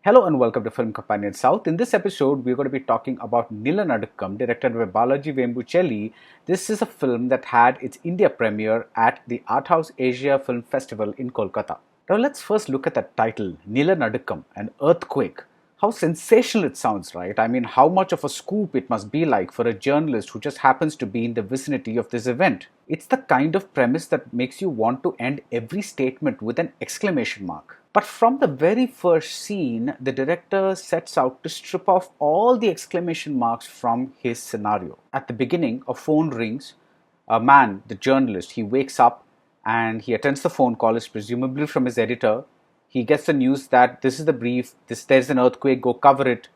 Hello and welcome to Film Companion South. In this episode, we're going to be talking about Nilanadukkam, directed by Balaji Vembuchelli. This is a film that had its India premiere at the Art House Asia Film Festival in Kolkata. Now let's first look at the title, Nilanadukkam, an earthquake. How sensational it sounds, right? I mean, how much of a scoop it must be like for a journalist who just happens to be in the vicinity of this event. It's the kind of premise that makes you want to end every statement with an exclamation mark. But from the very first scene, the director sets out to strip off all the exclamation marks from his scenario. At the beginning, a phone rings. A man, the journalist, he wakes up and he attends the phone call. It's presumably from his editor. He gets the news that this is the brief, there's an earthquake, go cover it.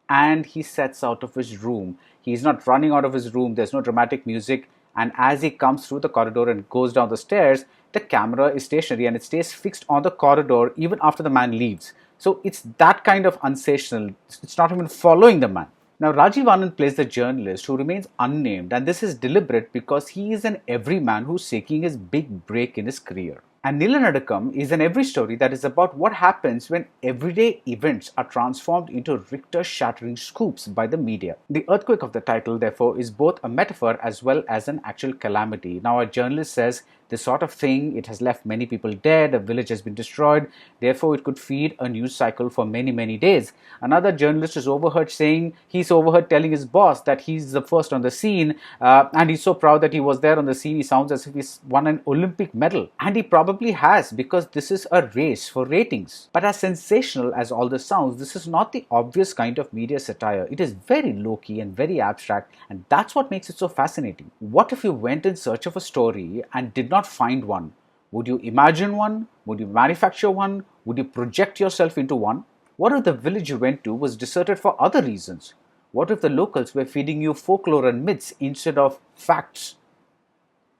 And he sets out of his room. He's not running out of his room, there's no dramatic music. And as he comes through the corridor and goes down the stairs, the camera is stationary and it stays fixed on the corridor even after the man leaves. So it's that kind of unsensational. It's not even following the man. Now, Rajiv Anand plays the journalist who remains unnamed, and this is deliberate because he is an everyman who's seeking his big break in his career. And Nilanadukam is an every story that is about what happens when everyday events are transformed into Richter-shattering scoops by the media. The earthquake of the title, therefore, is both a metaphor as well as an actual calamity. Now, a journalist says, this sort of thing, it has left many people dead, a village has been destroyed, therefore it could feed a news cycle for many, many days. Another journalist is overheard telling his boss that he's the first on the scene, and he's so proud that he was there on the scene, he sounds as if he's won an Olympic medal. And he probably has, because this is a race for ratings. But as sensational as all this sounds, this is not the obvious kind of media satire. It is very low-key and very abstract, and that's what makes it so fascinating. What if you went in search of a story and did not find one? Would you imagine one? Would you manufacture one? Would you project yourself into one? What if the village you went to was deserted for other reasons? What if the locals were feeding you folklore and myths instead of facts?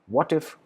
What if?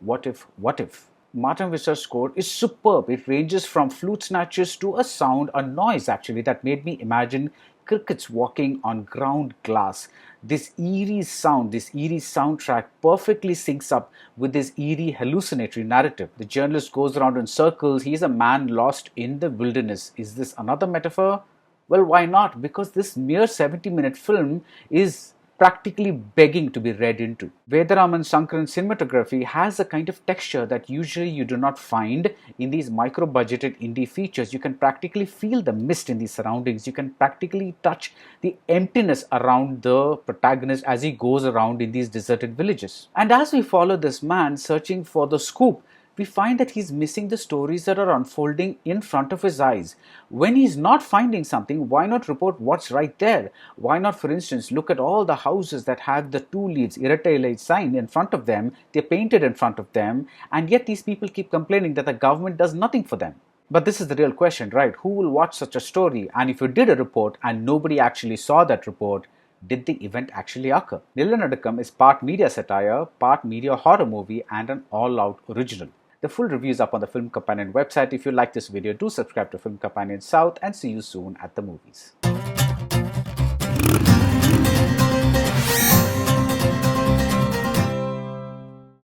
Martin Visser's score is superb. It ranges from flute snatches to a noise actually, that made me imagine crickets walking on ground glass. This eerie sound, this eerie soundtrack perfectly syncs up with this eerie hallucinatory narrative. The journalist goes around in circles. He is a man lost in the wilderness. Is this another metaphor? Well, why not? Because this mere 70-minute film is practically begging to be read into. Vedaraman Sankaran's cinematography has a kind of texture that usually you do not find in these micro-budgeted indie features. You can practically feel the mist in these surroundings. You can practically touch the emptiness around the protagonist as he goes around in these deserted villages. And as we follow this man searching for the scoop, we find that he's missing the stories that are unfolding in front of his eyes. When he's not finding something, why not report what's right there? Why not, for instance, look at all the houses that have the two leaves, Irate sign in front of them, they're painted in front of them, and yet these people keep complaining that the government does nothing for them. But this is the real question, right? Who will watch such a story? And if you did a report and nobody actually saw that report, did the event actually occur? Nilanadukam is part media satire, part media horror movie, and an all-out original. The full review is up on the Film Companion website. If you like this video, do subscribe to Film Companion South and see you soon at the movies.